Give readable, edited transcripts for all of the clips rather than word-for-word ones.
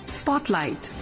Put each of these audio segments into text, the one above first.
Spotlight.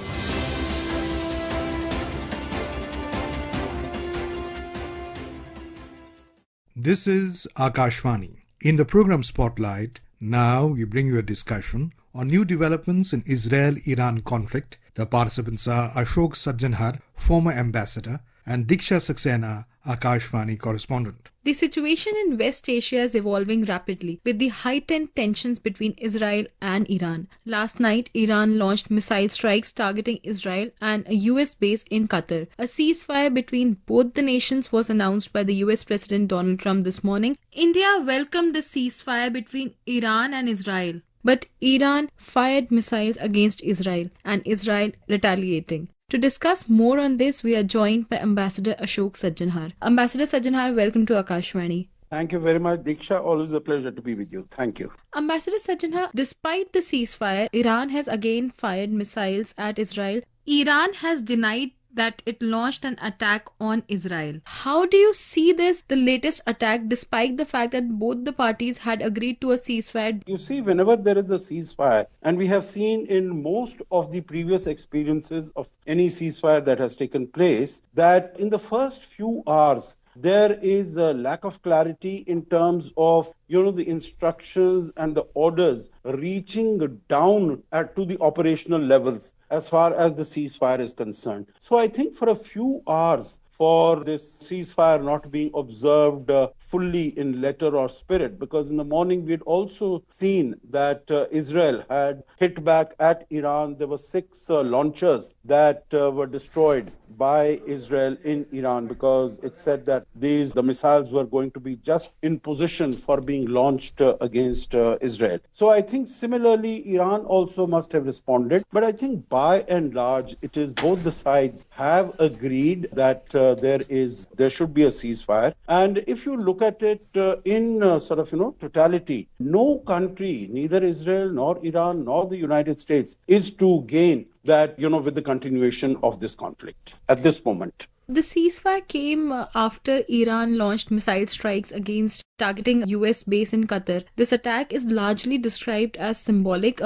This is Akashvani. In the program Spotlight, now we bring you a discussion on new developments in Israel-Iran conflict. The participants are Ashok Sajjanhar, former ambassador, and Diksha Saxena, Akashvani correspondent. The situation in West Asia is evolving rapidly, with the heightened tensions between Israel and Iran. Last night, Iran launched missile strikes targeting Israel and a US base in Qatar. A ceasefire between both the nations was announced by the US President Donald Trump this morning. India welcomed the ceasefire between Iran and Israel, but Iran fired missiles against Israel, and Israel retaliating. To discuss more on this, we are joined by Ambassador Ashok Sajjanhar. Ambassador Sajjanhar, welcome to Akashvani. Thank you very much, Diksha. Always a pleasure to be with you. Thank you. Ambassador Sajjanhar, despite the ceasefire, Iran has again fired missiles at Israel. Iran has denied that it launched an attack on Israel. How do you see this, the latest attack, despite the fact that both the parties had agreed to a ceasefire? You see, whenever there is a ceasefire, and we have seen in most of the previous experiences of any ceasefire that has taken place, that in the first few hours, there is a lack of clarity in terms of, the instructions and the orders reaching down to the operational levels as far as the ceasefire is concerned. So I think for a few hours, for this ceasefire not being observed fully in letter or spirit, because in the morning we had also seen that Israel had hit back at Iran. There were 6 launchers that were destroyed by Israel in Iran, because it said that the missiles were going to be just in position for being launched against Israel. So I think similarly Iran also must have responded, but I think by and large it is both the sides have agreed that there should be a ceasefire. And if you look at it in totality, no country, neither Israel nor Iran nor the United States, is to gain that, with the continuation of this conflict at this moment. The ceasefire came after Iran launched missile strikes against targeting US base in Qatar. This attack is largely described as symbolic,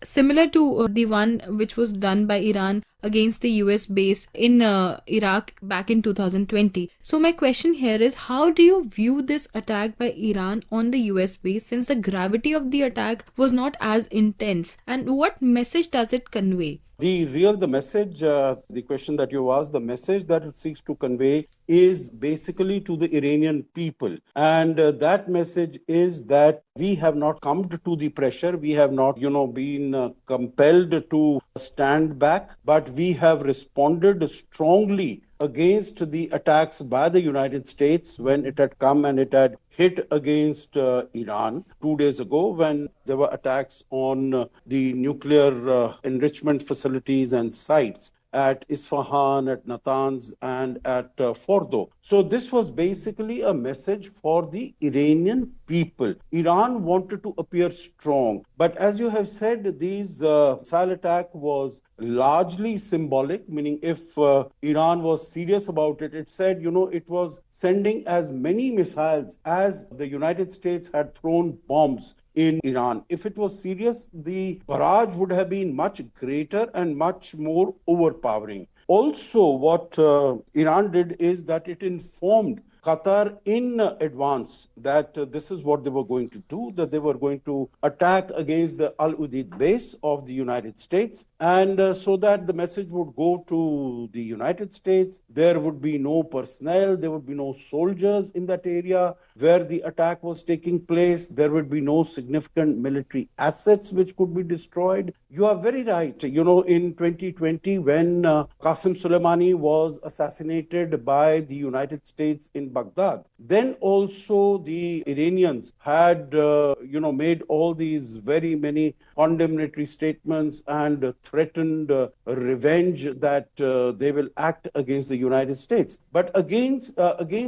similar to the one which was done by Iran against the US base in Iraq back in 2020. So my question here is, how do you view this attack by Iran on the US base, since the gravity of the attack was not as intense, and what message does it convey? The message, the question that you asked, the message that it seeks to convey is basically to the Iranian people. And that message is that we have not come to the pressure. We have not, been compelled to stand back, but we have responded strongly against the attacks by the United States when it had come and it had hit against Iran 2 days ago, when there were attacks on the nuclear enrichment facilities and sites at Isfahan, at Natanz, and at Fordo. So this was basically a message for the Iranian people. Iran wanted to appear strong. But as you have said, these missile attack was largely symbolic, meaning if Iran was serious about it, it said, it was sending as many missiles as the United States had thrown bombs in Iran. If it was serious, the barrage would have been much greater and much more overpowering. Also, what Iran did is that it informed Qatar in advance that this is what they were going to do, that they were going to attack against the Al Udeid base of the United States. And so that the message would go to the United States, there would be no personnel, there would be no soldiers in that area where the attack was taking place, there would be no significant military assets which could be destroyed. You are very right. In 2020, when Qasem Soleimani was assassinated by the United States in Baghdad, then also the Iranians had, made all these very many condemnatory statements and threatened revenge that they will act against the United States. But again,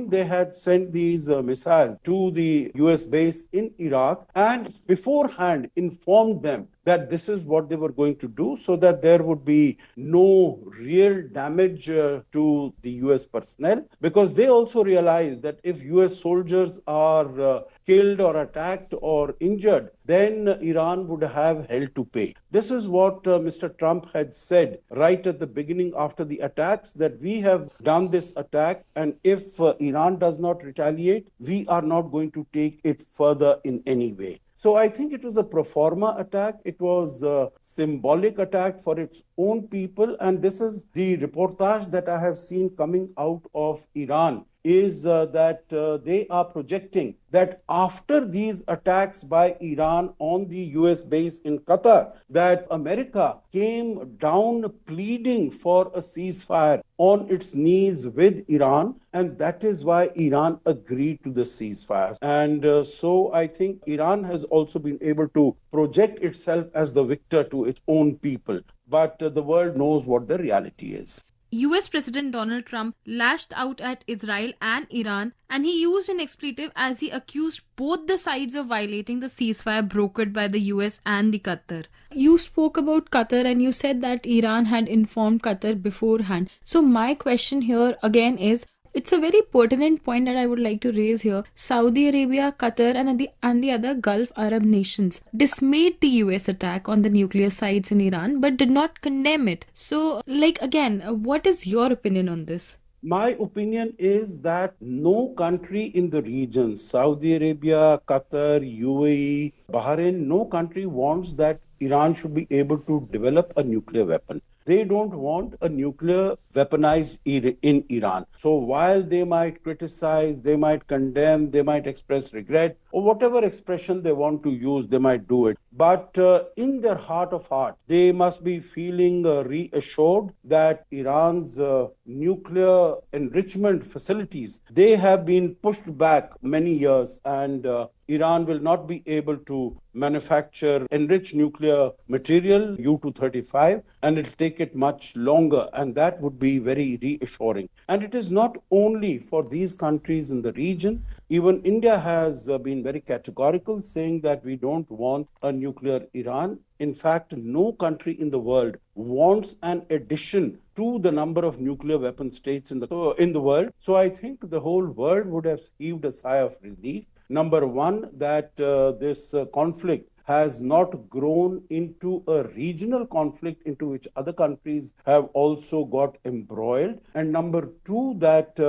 they had sent these missiles to the US base in Iraq and beforehand informed them that this is what they were going to do so that there would be no real damage to the US personnel, because they also realized that if US soldiers are killed or attacked or injured, then Iran would have hell to pay. This is what Mr. Trump had said right at the beginning after the attacks, that we have done this attack, and if Iran does not retaliate, we are not going to take it further in any way. So I think it was a pro forma attack. It was a symbolic attack for its own people. And this is the reportage that I have seen coming out of Iran, is that they are projecting that after these attacks by Iran on the US base in Qatar, that America came down pleading for a ceasefire on its knees with Iran, and that is why Iran agreed to the ceasefire. And so I think Iran has also been able to project itself as the victor to its own people. But the world knows what the reality is. US President Donald Trump lashed out at Israel and Iran, and he used an expletive as he accused both the sides of violating the ceasefire brokered by the US and the Qatar. You spoke about Qatar and you said that Iran had informed Qatar beforehand. So my question here again is, it's a very pertinent point that I would like to raise here. Saudi Arabia, Qatar, and the other Gulf Arab nations dismayed the US attack on the nuclear sites in Iran, but did not condemn it. So, again, what is your opinion on this? My opinion is that no country in the region, Saudi Arabia, Qatar, UAE, Bahrain, no country wants that Iran should be able to develop a nuclear weapon. They don't want a nuclear weaponized in Iran. So while they might criticize, they might condemn, they might express regret, or whatever expression they want to use, they might do it. But in their heart of heart, they must be feeling reassured that Iran's nuclear enrichment facilities, they have been pushed back many years, and Iran will not be able to manufacture enriched nuclear material U-235, and it'll take it much longer, and that would be very reassuring. And it is not only for these countries in the region. Even India has been very categorical, saying that we don't want a nuclear Iran. In fact, no country in the world wants an addition to the number of nuclear weapon states in the world. So I think the whole world would have heaved a sigh of relief. Number one, that this conflict has not grown into a regional conflict into which other countries have also got embroiled. And number two, that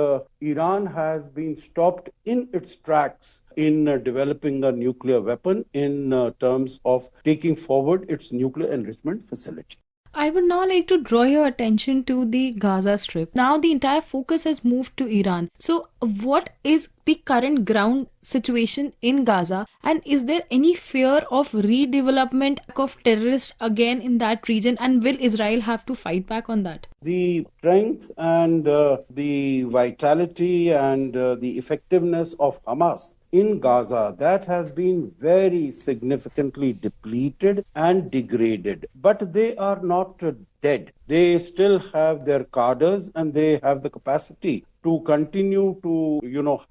Iran has been stopped in its tracks in developing a nuclear weapon in terms of taking forward its nuclear enrichment facility. I would now like to draw your attention to the Gaza Strip. Now the entire focus has moved to Iran. So what is the current ground situation in Gaza, and is there any fear of redevelopment of terrorists again in that region, and will Israel have to fight back on that? The strength and the vitality and the effectiveness of Hamas in Gaza, that has been very significantly depleted and degraded. But they are not dead. They still have their cadres and they have the capacity to continue to,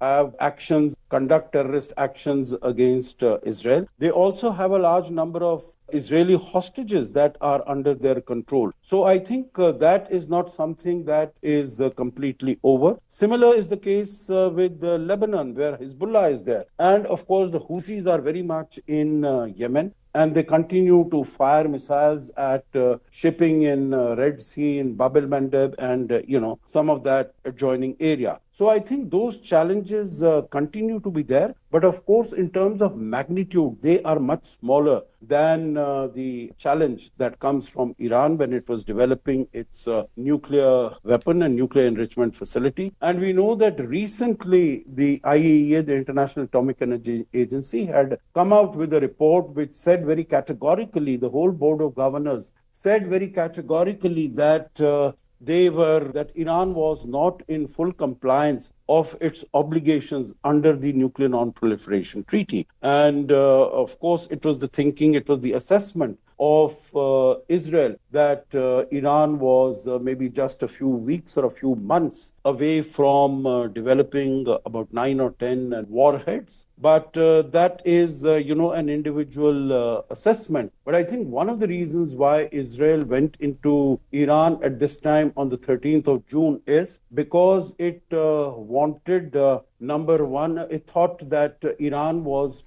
have actions, conduct terrorist actions against Israel. They also have a large number of Israeli hostages that are under their control. So I think that is not something that is completely over. Similar is the case with Lebanon, where Hezbollah is there. And of course, the Houthis are very much in Yemen. And they continue to fire missiles at shipping in Red Sea, in Bab el-Mandeb, and, some of that adjoining area. So I think those challenges continue to be there. But of course, in terms of magnitude, they are much smaller than the challenge that comes from Iran when it was developing its nuclear weapon and nuclear enrichment facility. And we know that recently the IAEA, the International Atomic Energy Agency, had come out with a report which said very categorically, the whole Board of Governors said very categorically that that Iran was not in full compliance of its obligations under the Nuclear Non-Proliferation Treaty. And of course, it was the thinking, it was the assessment of Israel that Iran was maybe just a few weeks or a few months away from developing about 9 or 10 warheads. But that is, an individual assessment. But I think one of the reasons why Israel went into Iran at this time on the 13th of June is because it wanted, number one, it thought that Iran was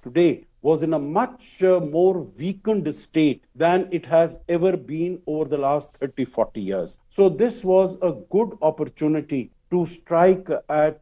in a much more weakened state than it has ever been over the last 30, 40 years. So this was a good opportunity to strike at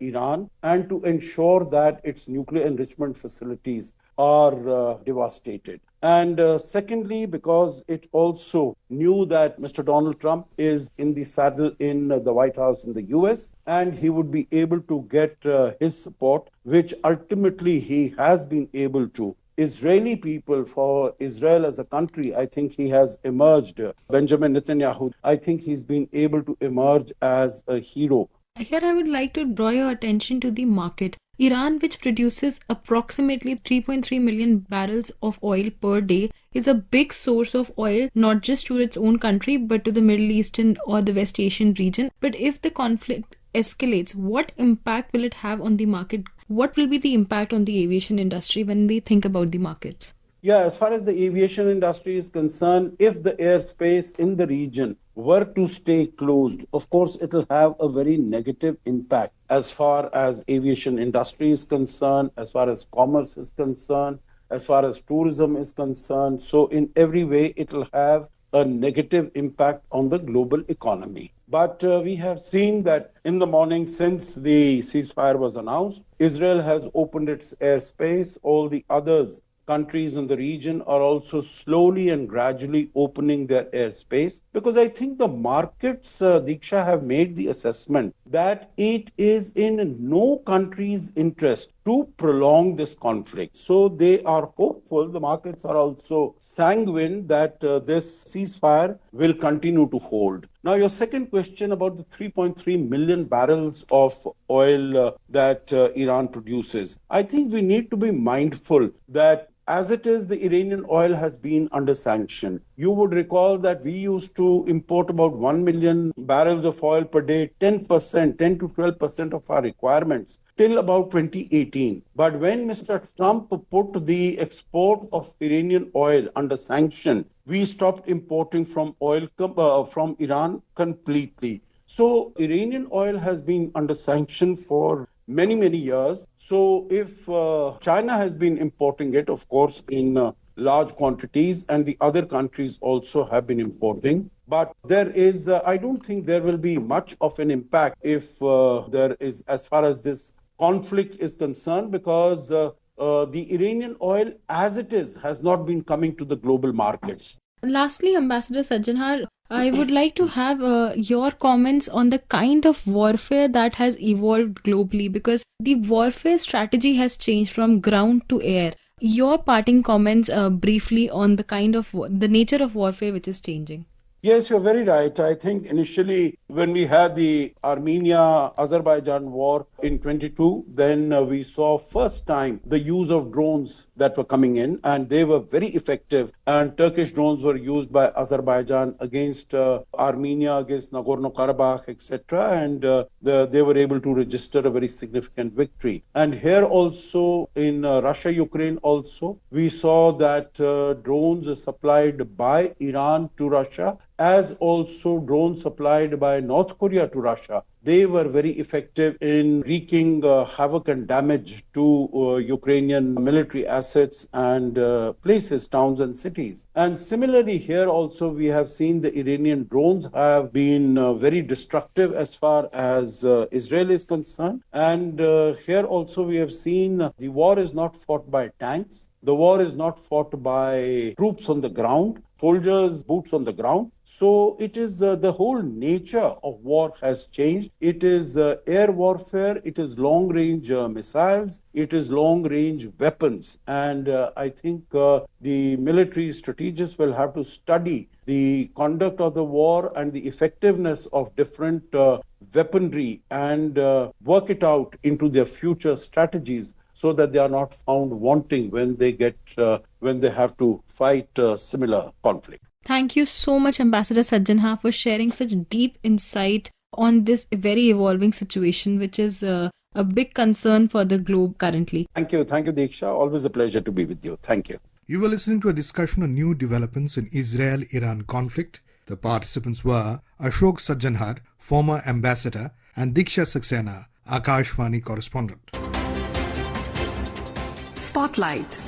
Iran and to ensure that its nuclear enrichment facilities are devastated. And secondly, because it also knew that Mr. Donald Trump is in the saddle in the White House in the US, and he would be able to get his support, which ultimately he has been able to. Israeli people, for Israel as a country, I think he has emerged. Benjamin Netanyahu, I think he's been able to emerge as a hero. Here I would like to draw your attention to the market. Iran, which produces approximately 3.3 million barrels of oil per day, is a big source of oil not just to its own country but to the Middle Eastern or the West Asian region. But if the conflict escalates, what impact will it have on the market? What will be the impact on the aviation industry when we think about the markets? Yeah, as far as the aviation industry is concerned, if the airspace in the region were to stay closed, of course, it will have a very negative impact as far as aviation industry is concerned, as far as commerce is concerned, as far as tourism is concerned. So in every way, it will have a negative impact on the global economy. But we have seen that in the morning since the ceasefire was announced, Israel has opened its airspace. All the others countries in the region are also slowly and gradually opening their airspace, because I think the markets, Diksha, have made the assessment that it is in no country's interest to prolong this conflict. So they are hopeful, the markets are also sanguine that this ceasefire will continue to hold. Now, your second question about the 3.3 million barrels of oil that Iran produces, I think we need to be mindful that as it is, the Iranian oil has been under sanction. You would recall that we used to import about 1 million barrels of oil per day, 10%, 10 to 12% of our requirements till about 2018. But when Mr. Trump put the export of Iranian oil under sanction, we stopped importing from Iran completely. So Iranian oil has been under sanction for many, many years. So if China has been importing it, of course, in large quantities, and the other countries also have been importing. But there is, I don't think there will be much of an impact if there is, as far as this conflict is concerned, because the Iranian oil as it is has not been coming to the global markets. Lastly, Ambassador Sajjanhar, I would like to have your comments on the kind of warfare that has evolved globally, because the warfare strategy has changed from ground to air. Your parting comments briefly on the nature of warfare which is changing. Yes, you're very right. I think initially when we had the Armenia-Azerbaijan war in 22, then we saw first time the use of drones that were coming in, and they were very effective. And Turkish drones were used by Azerbaijan against Armenia, against Nagorno-Karabakh, etc. And they were able to register a very significant victory. And here also in Russia-Ukraine also, we saw that drones supplied by Iran to Russia, as also drones supplied by North Korea to Russia, they were very effective in wreaking havoc and damage to Ukrainian military assets and places, towns and cities. And similarly here also we have seen the Iranian drones have been very destructive as far as Israel is concerned. And here also we have seen the war is not fought by tanks. The war is not fought by troops on the ground, soldiers, boots on the ground. So it is the whole nature of war has changed. It is air warfare, it is long-range missiles, it is long-range weapons. And I think the military strategists will have to study the conduct of the war and the effectiveness of different weaponry and work it out into their future strategies so that they are not found wanting when they have to fight similar conflict. Thank you so much, Ambassador Sajjanha, for sharing such deep insight on this very evolving situation, which is a big concern for the globe currently. Thank you, Diksha. Always a pleasure to be with you. Thank you. You were listening to a discussion on new developments in Israel-Iran conflict. The participants were Ashok Sajjanhar, former ambassador, and Diksha Saxena, Akashvani correspondent. Spotlight.